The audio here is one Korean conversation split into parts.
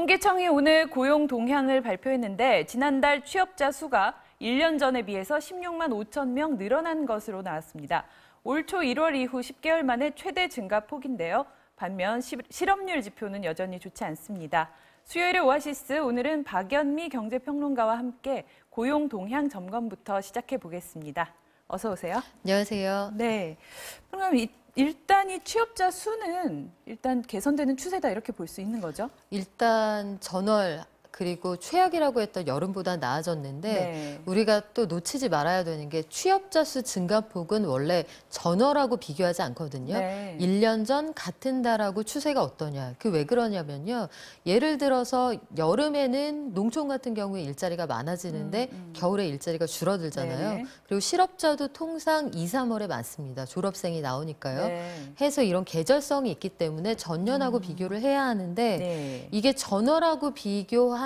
통계청이 오늘 고용 동향을 발표했는데 지난달 취업자 수가 1년 전에 비해서 16만 5천 명 늘어난 것으로 나왔습니다. 올 초 1월 이후 10개월 만에 최대 증가폭인데요. 반면 실업률 지표는 여전히 좋지 않습니다. 수요일의 오아시스, 오늘은 박연미 경제평론가와 함께 고용 동향 점검부터 시작해 보겠습니다. 어서 오세요. 안녕하세요. 네. 그럼 일단 이 취업자 수는 일단 개선되는 추세다 이렇게 볼 수 있는 거죠? 일단 전월 그리고 최악이라고 했던 여름보다 나아졌는데 네. 우리가 또 놓치지 말아야 되는 게 취업자 수 증가폭은 원래 전월하고 비교하지 않거든요. 네. 1년 전 같은 달하고 추세가 어떠냐. 그 왜 그러냐면요. 예를 들어서 여름에는 농촌 같은 경우에 일자리가 많아지는데 겨울에 일자리가 줄어들잖아요. 네. 그리고 실업자도 통상 2, 3월에 많습니다. 졸업생이 나오니까요. 네. 해서 이런 계절성이 있기 때문에 전년하고 비교를 해야 하는데 네. 이게 전월하고 비교하면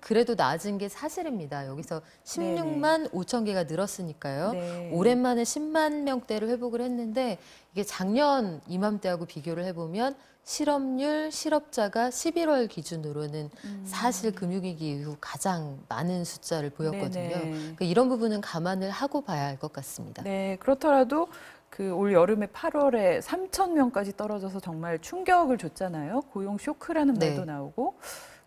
그래도 낮은 게 사실입니다. 여기서 16만 5천 개가 늘었으니까요. 네. 오랜만에 10만 명대를 회복을 했는데 이게 작년 이맘때하고 비교를 해보면 실업률, 실업자가 11월 기준으로는 사실 금융위기 이후 가장 많은 숫자를 보였거든요. 그러니까 이런 부분은 감안을 하고 봐야 할 것 같습니다. 네, 그렇더라도 그 올 여름에 8월에 3천 명까지 떨어져서 정말 충격을 줬잖아요. 고용 쇼크라는 말도 나오고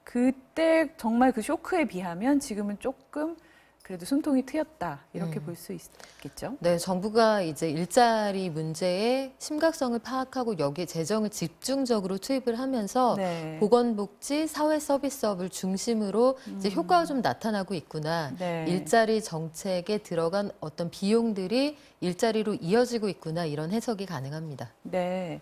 그때 정말 그 쇼크에 비하면 지금은 조금 그래도 숨통이 트였다 이렇게 볼 수 있겠죠. 네, 정부가 이제 일자리 문제의 심각성을 파악하고 여기에 재정을 집중적으로 투입을 하면서 네. 보건복지, 사회서비스업을 중심으로 이제 효과가 좀 나타나고 있구나. 네. 일자리 정책에 들어간 어떤 비용들이 일자리로 이어지고 있구나 이런 해석이 가능합니다. 네.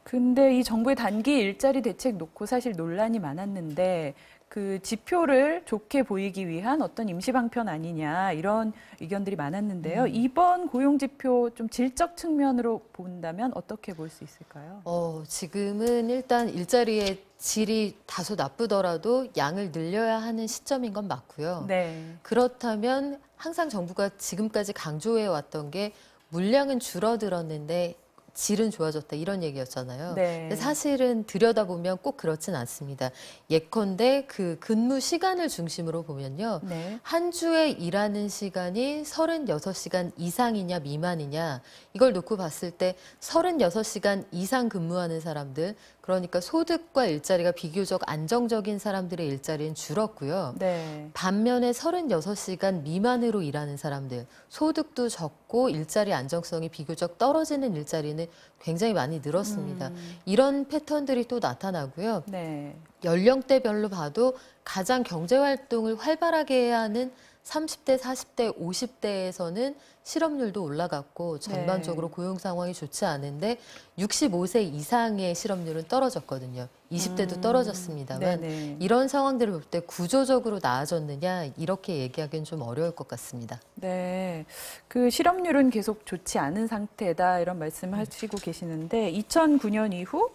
근데 이 정부의 단기 일자리 대책 놓고 사실 논란이 많았는데 그 지표를 좋게 보이기 위한 어떤 임시방편 아니냐 이런 의견들이 많았는데요. 이번 고용지표 좀 질적 측면으로 본다면 어떻게 볼 수 있을까요? 지금은 일단 일자리의 질이 다소 나쁘더라도 양을 늘려야 하는 시점인 건 맞고요. 네. 그렇다면 항상 정부가 지금까지 강조해 왔던 게 물량은 줄어들었는데 질은 좋아졌다 이런 얘기였잖아요. 네. 근데 사실은 들여다보면 꼭 그렇진 않습니다. 예컨대 그 근무 시간을 중심으로 보면요. 네. 한 주에 일하는 시간이 36시간 이상이냐 미만이냐 이걸 놓고 봤을 때 36시간 이상 근무하는 사람들 그러니까 소득과 일자리가 비교적 안정적인 사람들의 일자리는 줄었고요. 네. 반면에 36시간 미만으로 일하는 사람들, 소득도 적고 일자리 안정성이 비교적 떨어지는 일자리는 굉장히 많이 늘었습니다. 이런 패턴들이 또 나타나고요. 네. 연령대별로 봐도 가장 경제활동을 활발하게 해야 하는 30대, 40대, 50대에서는 실업률도 올라갔고 전반적으로 고용 상황이 좋지 않은데 65세 이상의 실업률은 떨어졌거든요. 20대도 떨어졌습니다만 네네. 이런 상황들을 볼 때 구조적으로 나아졌느냐 이렇게 얘기하기는 좀 어려울 것 같습니다. 네, 그 실업률은 계속 좋지 않은 상태다 이런 말씀하시고 계시는데 2009년 이후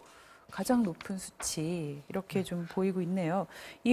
가장 높은 수치 이렇게 좀 보이고 있네요.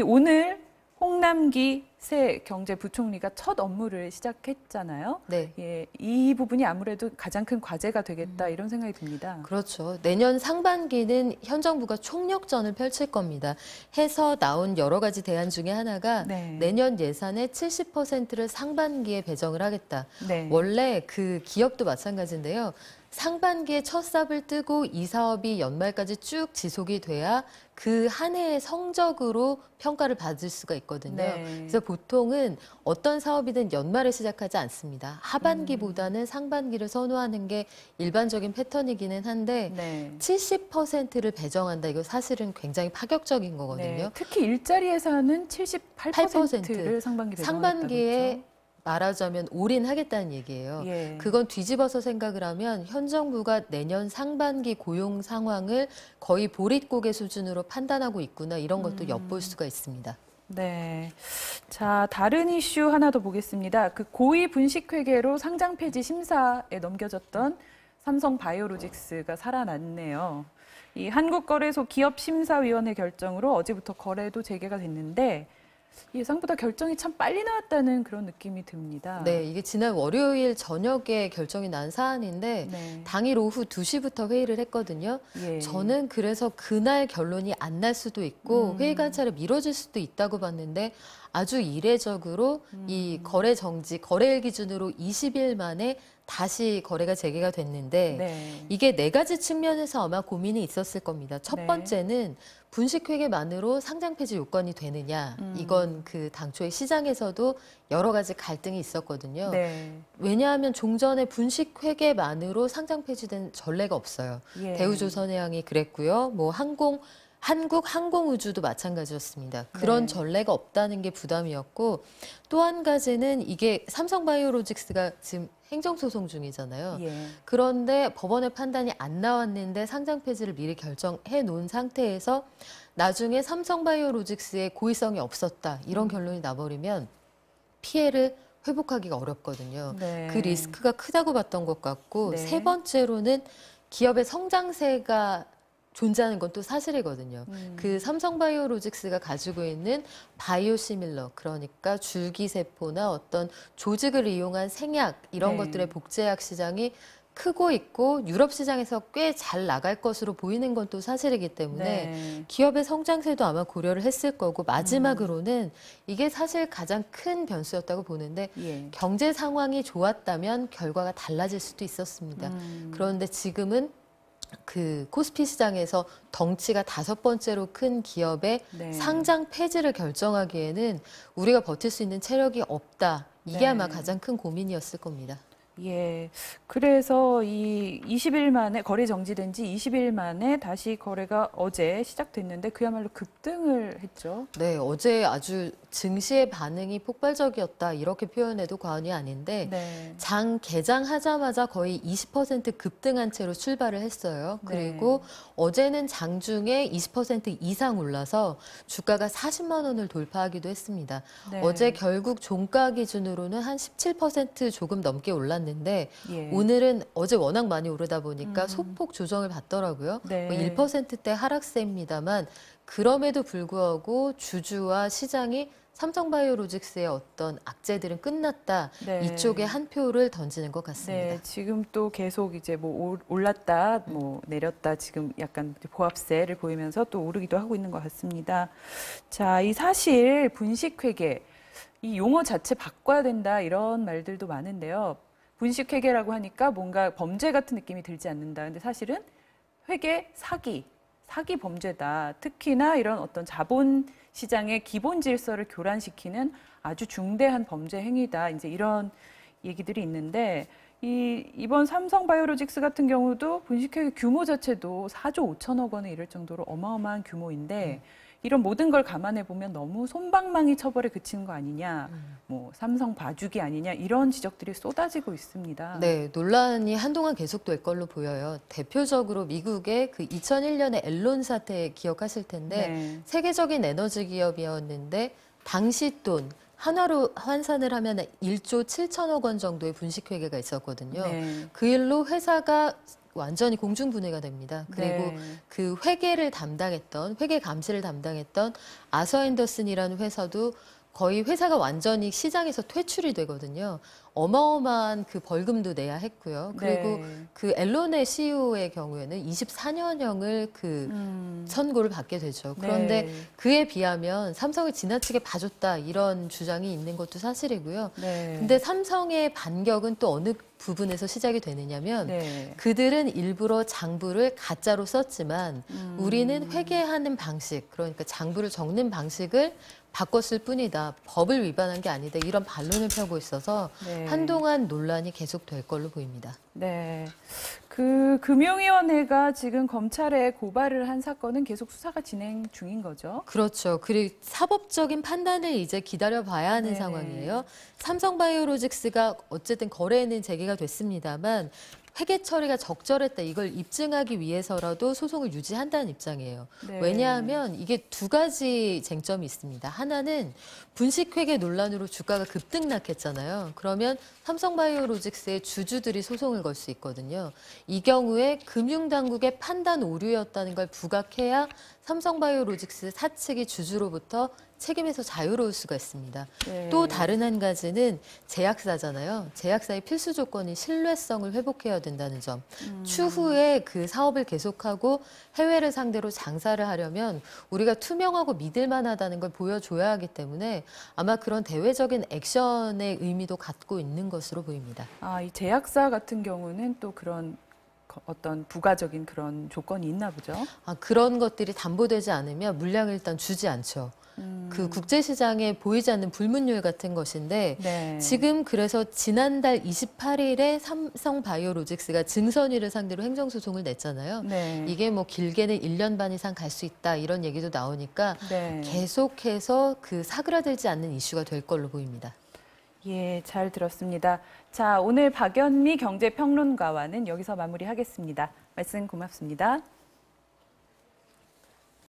오늘 홍남기 새 경제부총리가 첫 업무를 시작했잖아요. 네. 예, 이 부분이 아무래도 가장 큰 과제가 되겠다 이런 생각이 듭니다. 그렇죠. 내년 상반기는 현 정부가 총력전을 펼칠 겁니다. 해서 나온 여러 가지 대안 중에 하나가 내년 예산의 70%를 상반기에 배정을 하겠다. 네. 원래 그 기업도 마찬가지인데요. 상반기에 첫 삽을 뜨고 이 사업이 연말까지 쭉 지속이 돼야 그 한 해의 성적으로 평가를 받을 수가 있거든요. 네. 그래서 보통은 어떤 사업이든 연말에 시작하지 않습니다. 하반기보다는 상반기를 선호하는 게 일반적인 패턴이기는 한데 네. 70%를 배정한다. 이거 사실은 굉장히 파격적인 거거든요. 네. 특히 일자리 예산은 78%를 상반기에 말하자면 올인하겠다는 얘기예요. 예. 그건 뒤집어서 생각을 하면 현 정부가 내년 상반기 고용 상황을 거의 보릿고개 수준으로 판단하고 있구나 이런 것도 엿볼 수가 있습니다. 네. 자, 다른 이슈 하나 더 보겠습니다. 그 고위 분식회계로 상장 폐지 심사에 넘겨졌던 삼성 바이오로직스가 살아났네요. 이 한국거래소 기업심사위원회 결정으로 어제부터 거래도 재개가 됐는데 예상보다 결정이 참 빨리 나왔다는 그런 느낌이 듭니다. 네, 이게 지난 월요일 저녁에 결정이 난 사안인데 네. 당일 오후 2시부터 회의를 했거든요. 예. 저는 그래서 그날 결론이 안 날 수도 있고 회의 관찰이 미뤄질 수도 있다고 봤는데 아주 이례적으로 이 거래 정지, 거래일 기준으로 20일 만에 다시 거래가 재개가 됐는데 네. 이게 네 가지 측면에서 아마 고민이 있었을 겁니다. 첫 네. 번째는 분식회계만으로 상장 폐지 요건이 되느냐. 이건 그 당초에 시장에서도 여러 가지 갈등이 있었거든요. 네. 왜냐하면 종전에 분식회계만으로 상장 폐지된 전례가 없어요. 예. 대우조선해양이 그랬고요. 뭐 한국 항공우주도 마찬가지였습니다. 그런 네. 전례가 없다는 게 부담이었고 또 한 가지는 이게 삼성바이오로직스가 지금 행정소송 중이잖아요. 예. 그런데 법원의 판단이 안 나왔는데 상장 폐지를 미리 결정해 놓은 상태에서 나중에 삼성바이오로직스의 고의성이 없었다. 이런 결론이 나버리면 피해를 회복하기가 어렵거든요. 네. 그 리스크가 크다고 봤던 것 같고 네. 세 번째로는 기업의 성장세가 존재하는 건 또 사실이거든요. 그 삼성바이오로직스가 가지고 있는 바이오시밀러, 그러니까 줄기세포나 어떤 조직을 이용한 생약 이런 네. 것들의 복제약 시장이 크고 있고 유럽 시장에서 꽤 잘 나갈 것으로 보이는 건 또 사실이기 때문에 네. 기업의 성장세도 아마 고려를 했을 거고 마지막으로는 이게 사실 가장 큰 변수였다고 보는데 예. 경제 상황이 좋았다면 결과가 달라질 수도 있었습니다. 그런데 지금은 그 코스피 시장에서 덩치가 5번째로 큰 기업의 네. 상장 폐지를 결정하기에는 우리가 버틸 수 있는 체력이 없다. 이게 네. 아마 가장 큰 고민이었을 겁니다. 예. 그래서 이 20일 만에 거래 정지된 지 20일 만에 다시 거래가 어제 시작됐는데 그야말로 급등을 했죠. 네, 어제 아주 증시의 반응이 폭발적이었다. 이렇게 표현해도 과언이 아닌데 네. 장 개장하자마자 거의 20% 급등한 채로 출발을 했어요. 그리고 어제는 장중에 20% 이상 올라서 주가가 40만 원을 돌파하기도 했습니다. 네. 어제 결국 종가 기준으로는 한 17% 조금 넘게 올랐는데 예. 오늘은 어제 워낙 많이 오르다 보니까 소폭 조정을 받더라고요. 네. 뭐 1%대 하락세입니다만 그럼에도 불구하고 주주와 시장이 삼성바이오로직스의 어떤 악재들은 끝났다. 네. 이쪽에 한 표를 던지는 것 같습니다. 네, 지금 또 계속 이제 뭐 올랐다, 뭐 내렸다, 지금 약간 보합세를 보이면서 또 오르기도 하고 있는 것 같습니다. 자, 이 사실 분식회계, 이 용어 자체 바꿔야 된다 이런 말들도 많은데요. 분식회계라고 하니까 뭔가 범죄 같은 느낌이 들지 않는다. 근데 사실은 회계 사기 범죄다. 특히나 이런 어떤 자본 시장의 기본 질서를 교란시키는 아주 중대한 범죄 행위다. 이제 이런 얘기들이 있는데 이번 삼성바이오로직스 같은 경우도 분식회계 규모 자체도 4조 5천억 원에 이를 정도로 어마어마한 규모인데 이런 모든 걸 감안해 보면 너무 솜방망이 처벌에 그치는 거 아니냐, 뭐 삼성 봐주기 아니냐 이런 지적들이 쏟아지고 있습니다. 네, 논란이 한동안 계속될 걸로 보여요. 대표적으로 미국의 그 2001년에 앨런 사태 기억하실 텐데 네. 세계적인 에너지 기업이었는데 당시 돈 한화로 환산을 하면 1조 7천억 원 정도의 분식회계가 있었거든요. 네. 그 일로 회사가 완전히 공중분해가 됩니다. 그리고 네. 그 회계 감시를 담당했던 아서 앤더슨이라는 회사도 거의 회사가 완전히 시장에서 퇴출이 되거든요. 어마어마한 그 벌금도 내야 했고요. 그리고 네. 그 앨런의 CEO의 경우에는 24년형을 그 선고를 받게 되죠. 그런데 네. 그에 비하면 삼성을 지나치게 봐줬다 이런 주장이 있는 것도 사실이고요. 네. 근데 삼성의 반격은 또 어느 부분에서 시작이 되느냐면 네. 그들은 일부러 장부를 가짜로 썼지만 우리는 회계하는 방식, 그러니까 장부를 적는 방식을 바꿨을 뿐이다. 법을 위반한 게 아니다. 이런 반론을 펴고 있어서 네. 한동안 논란이 계속될 걸로 보입니다. 네. 그 금융위원회가 지금 검찰에 고발을 한 사건은 계속 수사가 진행 중인 거죠. 그렇죠. 그리고 사법적인 판단을 이제 기다려봐야 하는 네. 상황이에요. 삼성바이오로직스가 어쨌든 거래는 재개가 됐습니다만 회계 처리가 적절했다 이걸 입증하기 위해서라도 소송을 유지한다는 입장이에요. 네. 왜냐하면 이게 두 가지 쟁점이 있습니다. 하나는 분식회계 논란으로 주가가 급등락했잖아요. 그러면 삼성바이오로직스의 주주들이 소송을 걸 수 있거든요. 이 경우에 금융당국의 판단 오류였다는 걸 부각해야 삼성바이오로직스 사측이 주주로부터 책임에서 자유로울 수가 있습니다. 네. 또 다른 한 가지는 제약사잖아요. 제약사의 필수 조건이 신뢰성을 회복해야 된다는 점. 추후에 그 사업을 계속하고 해외를 상대로 장사를 하려면 우리가 투명하고 믿을 만하다는 걸 보여줘야 하기 때문에 아마 그런 대외적인 액션의 의미도 갖고 있는 것으로 보입니다. 이 제약사 같은 경우는 또 그런 어떤 부가적인 그런 조건이 있나 보죠? 그런 것들이 담보되지 않으면 물량을 일단 주지 않죠. 그 국제시장에 보이지 않는 불문율 같은 것인데 네. 지금 그래서 지난달 28일에 삼성바이오로직스가 증선위를 상대로 행정소송을 냈잖아요. 네. 이게 뭐 길게는 1년 반 이상 갈 수 있다 이런 얘기도 나오니까 네. 계속해서 그 사그라들지 않는 이슈가 될 걸로 보입니다. 예, 잘 들었습니다. 자, 오늘 박연미 경제평론가와는 여기서 마무리하겠습니다. 말씀 고맙습니다.